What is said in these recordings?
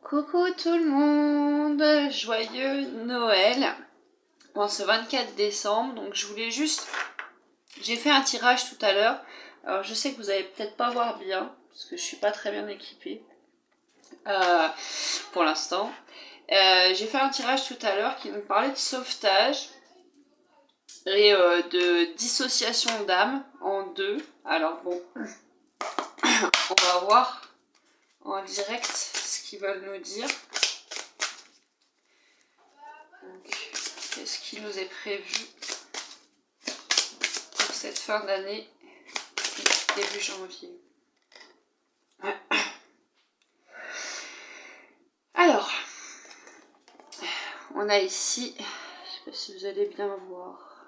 Coucou tout le monde, joyeux Noël en ce 24 décembre. Donc je voulais juste, j'ai fait un tirage tout à l'heure. Alors je sais que vous allez peut-être pas voir bien parce que je suis pas très bien équipée pour l'instant. J'ai fait un tirage tout à l'heure qui nous parlait de sauvetage et de dissociation d'âme en deux. Alors bon, on va voir en direct ce qu'ils veulent nous dire. Qu'est-ce qui nous est prévu pour cette fin d'année, début janvier? Alors, on a ici, je ne sais pas si vous allez bien voir,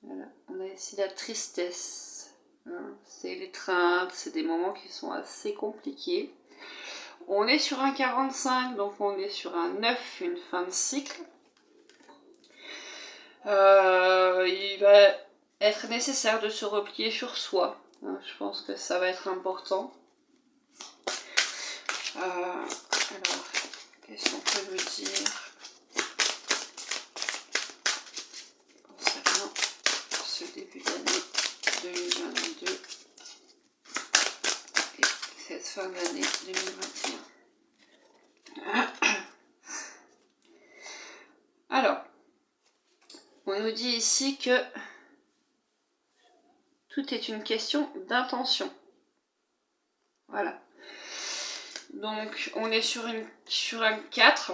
voilà, on a ici la tristesse, hein, c'est l'étreinte, c'est des moments qui sont assez compliqués. On est sur un 45, donc on est sur un 9, une fin de cycle. Il va être nécessaire de se replier sur soi. Je pense que ça va être important. Alors, qu'est-ce qu'on peut me dire concernant ce début d'année 2022 et cette fin d'année 2021? Alors, on nous dit ici que tout est une question d'intention. Voilà. Donc, on est sur un 4.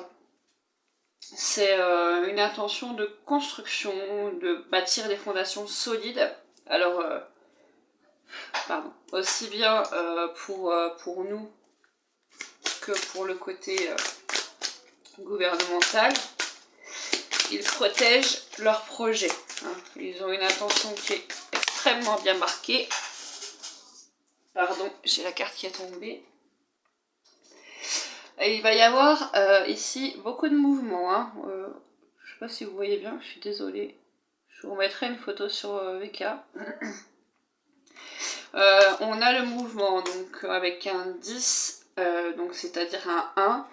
C'est une intention de construction, de bâtir des fondations solides. Alors, aussi bien pour nous que pour le côté gouvernemental. Ils protègent leur projet. Ils ont une intention qui est extrêmement bien marquée. Pardon, j'ai la carte qui est tombée. Et il va y avoir ici beaucoup de mouvements. Je ne sais pas si vous voyez bien, je suis désolée. Je vous remettrai une photo sur VK. On a le mouvement donc avec un 10, donc c'est-à-dire un 1.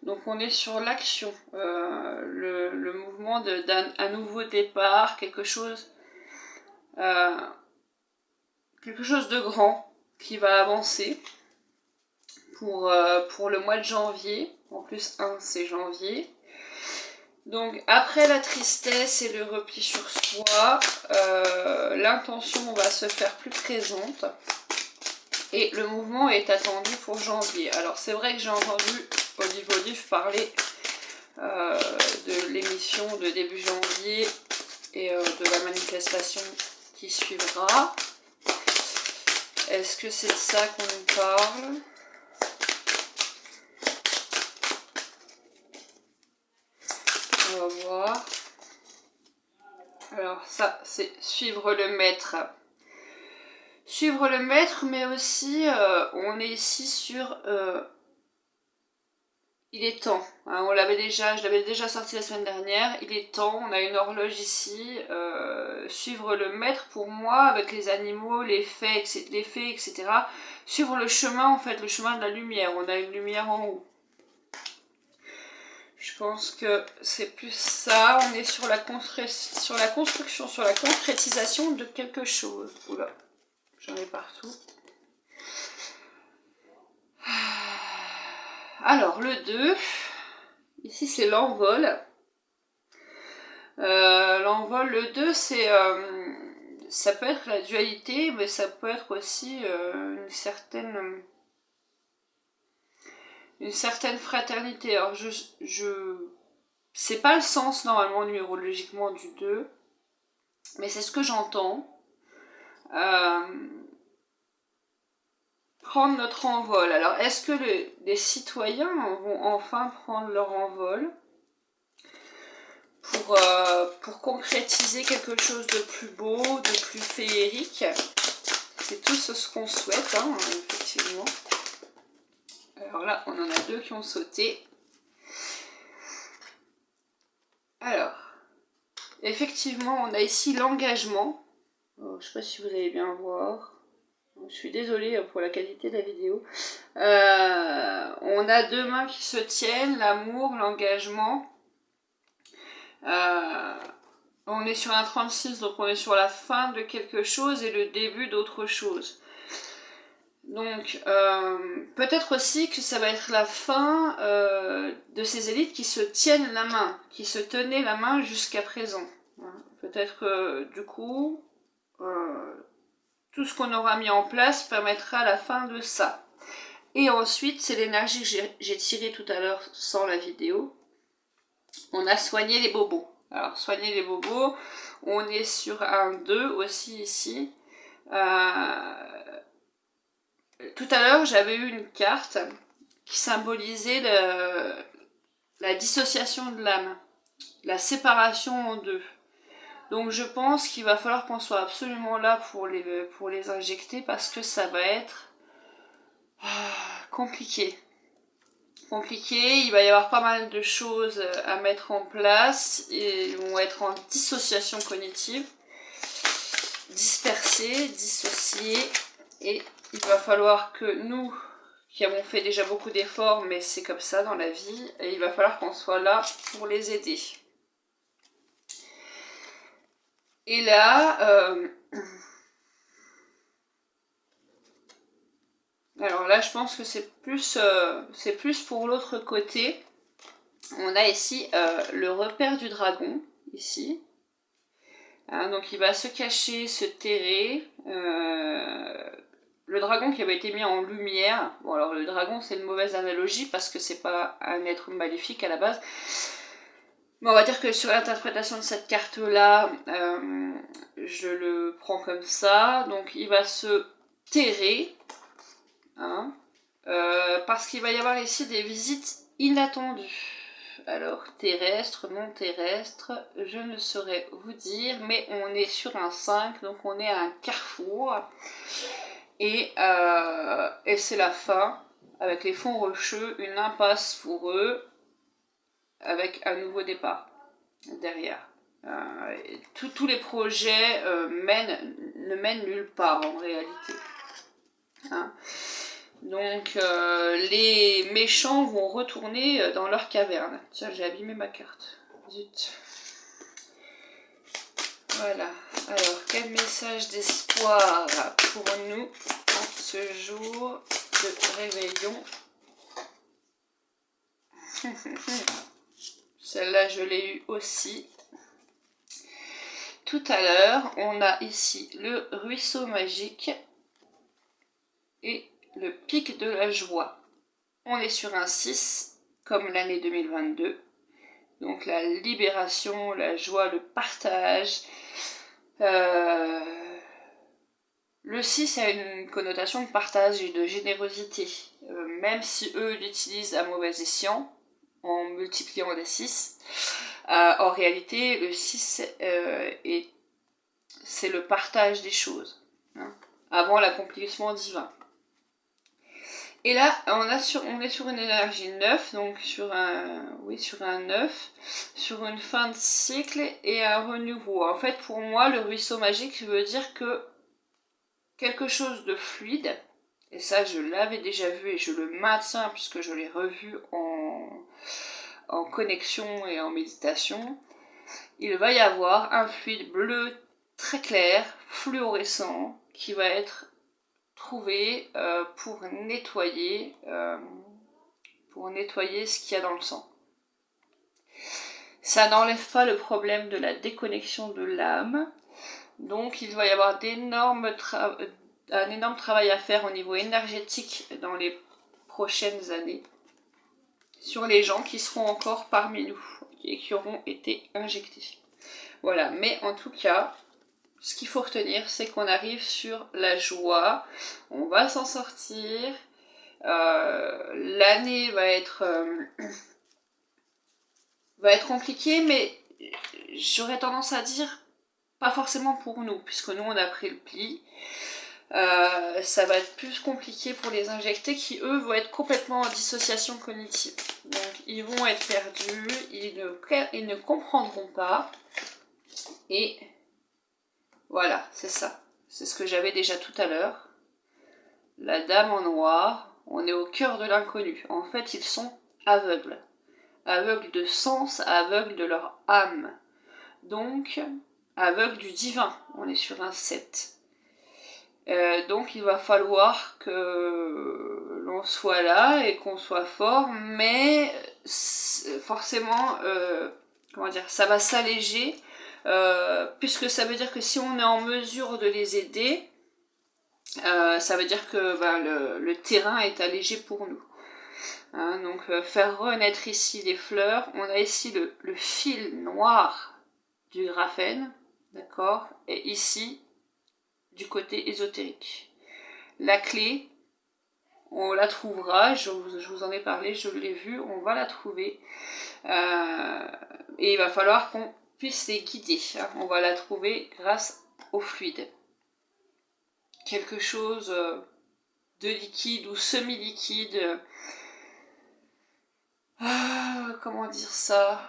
Donc on est sur l'action, le mouvement d'un nouveau départ, quelque chose de grand qui va avancer pour le mois de janvier. En plus 1 c'est janvier. Donc après la tristesse et le repli sur soi, l'intention va se faire plus présente. Et le mouvement est attendu pour janvier. Alors c'est vrai que j'ai entendu Olive parler de l'émission de début janvier et de la manifestation qui suivra. Est-ce que c'est de ça qu'on nous parle? On va voir. Alors ça c'est suivre le maître. Suivre le maître, mais aussi on est ici sur il est temps, hein, je l'avais déjà sorti la semaine dernière, il est temps, on a une horloge ici, suivre le maître pour moi avec les animaux, les fées, etc. Suivre le chemin, en fait, le chemin de la lumière, on a une lumière en haut. Je pense que c'est plus ça, on est sur la construction, sur la concrétisation de quelque chose. Oula. J'en ai partout. Alors, le 2, ici c'est l'envol. L'envol, le 2, c'est ça peut être la dualité, mais ça peut être aussi une certaine fraternité. Alors, c'est pas le sens normalement numérologiquement du 2, mais c'est ce que j'entends. Prendre notre envol. Alors, est-ce que les citoyens vont enfin prendre leur envol pour concrétiser quelque chose de plus beau, de plus féerique? C'est tout ce qu'on souhaite, hein, effectivement. Alors là, on en a 2 qui ont sauté. Alors, effectivement, on a ici l'engagement. Je ne sais pas si vous allez bien voir. Je suis désolée pour la qualité de la vidéo. On a deux mains qui se tiennent, l'amour, l'engagement. On est sur un 36, donc on est sur la fin de quelque chose et le début d'autre chose. Donc, peut-être aussi que ça va être la fin de ces élites qui se tiennent la main, qui se tenaient la main jusqu'à présent. Peut-être que, du coup, tout ce qu'on aura mis en place permettra la fin de ça. Et ensuite, c'est l'énergie que j'ai tirée tout à l'heure sans la vidéo. On a soigné les bobos. Alors, soigner les bobos, on est sur un 2 aussi ici. Tout à l'heure, j'avais eu une carte qui symbolisait la dissociation de l'âme, la séparation en deux. Donc je pense qu'il va falloir qu'on soit absolument là pour les injecter parce que ça va être compliqué. Il va y avoir pas mal de choses à mettre en place et ils vont être en dissociation cognitive, dispersés, dissociés, et il va falloir que nous, qui avons fait déjà beaucoup d'efforts, mais c'est comme ça dans la vie, et il va falloir qu'on soit là pour les aider. Et là, alors là, je pense que c'est plus pour l'autre côté. On a ici le repère du dragon, ici. Hein, donc il va se cacher, se terrer. Le dragon qui avait été mis en lumière. Bon, alors le dragon, c'est une mauvaise analogie parce que c'est pas un être maléfique à la base. Mais on va dire que sur l'interprétation de cette carte-là, je le prends comme ça. Donc il va se terrer. Hein, parce qu'il va y avoir ici des visites inattendues. Alors, terrestre, non terrestre, je ne saurais vous dire, mais on est sur un 5, donc on est à un carrefour. Et c'est la fin, avec les fonds rocheux, une impasse pour eux, avec un nouveau départ derrière. Tous les projets ne mènent nulle part en réalité. Hein. Donc les méchants vont retourner dans leur caverne. Tiens, j'ai abîmé ma carte. Zut. Voilà. Alors, quel message d'espoir pour nous en ce jour de réveillon. Celle-là, je l'ai eue aussi. Tout à l'heure, on a ici le ruisseau magique et le pic de la joie. On est sur un 6, comme l'année 2022. Donc la libération, la joie, le partage. Le 6 a une connotation de partage et de générosité. Même si eux l'utilisent à mauvais escient, en multipliant les 6. En réalité, le 6 c'est le partage des choses. Hein, avant l'accomplissement divin. Et là, on est sur une énergie 9, donc sur un 9, sur une fin de cycle et un renouveau. En fait, pour moi, le ruisseau magique veut dire que quelque chose de fluide, et ça, je l'avais déjà vu et je le maintiens puisque je l'ai revu en connexion et en méditation, il va y avoir un fluide bleu très clair, fluorescent, qui va être trouvé pour nettoyer ce qu'il y a dans le sang. Ça n'enlève pas le problème de la déconnexion de l'âme, donc il va y avoir un énorme travail à faire au niveau énergétique dans les prochaines années sur les gens qui seront encore parmi nous et qui auront été injectés. Voilà, mais en tout cas, ce qu'il faut retenir, c'est qu'on arrive sur la joie, on va s'en sortir, l'année va être compliquée, mais j'aurais tendance à dire pas forcément pour nous, puisque nous on a pris le pli. Ça va être plus compliqué pour les injectés qui eux vont être complètement en dissociation cognitive. Donc ils vont être perdus, ils ne comprendront pas, et voilà, c'est ça. C'est ce que j'avais déjà tout à l'heure. La dame en noir, On est au cœur de l'inconnu. En fait, ils sont aveugles. Aveugles de sens, aveugles de leur âme. Donc, aveugles du divin. On est sur un 7. Donc il va falloir que l'on soit là et qu'on soit fort, mais forcément, comment dire, ça va s'alléger, puisque ça veut dire que si on est en mesure de les aider, ça veut dire que le terrain est allégé pour nous. Hein, donc faire renaître ici les fleurs, on a ici le fil noir du graphène, d'accord, et ici du côté ésotérique. La clé, on la trouvera, je vous en ai parlé, je l'ai vu, on va la trouver. Et il va falloir qu'on puisse les guider. Hein. On va la trouver grâce au fluide. Quelque chose de liquide ou semi-liquide. Comment dire ça?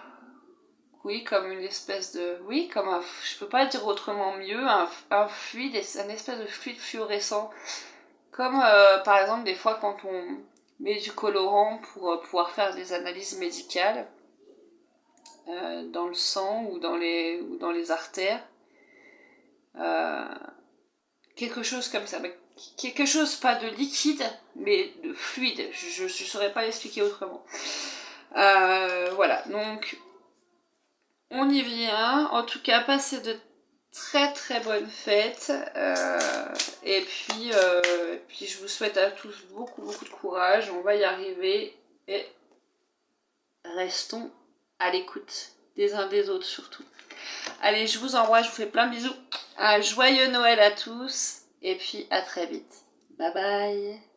Oui, comme une espèce de... Oui, comme un... Je peux pas dire autrement mieux. Un fluide, un espèce de fluide fluorescent. Comme par exemple des fois quand on met du colorant pour pouvoir faire des analyses médicales dans le sang ou dans les artères. Quelque chose comme ça. Mais quelque chose pas de liquide, mais de fluide. Je ne saurais pas l'expliquer autrement. Voilà, donc on y vient. En tout cas, passez de très très bonnes fêtes. Et puis je vous souhaite à tous beaucoup beaucoup de courage. On va y arriver. Et restons à l'écoute des uns des autres surtout. Allez, je vous envoie, je vous fais plein de bisous. Un joyeux Noël à tous. Et puis à très vite. Bye bye.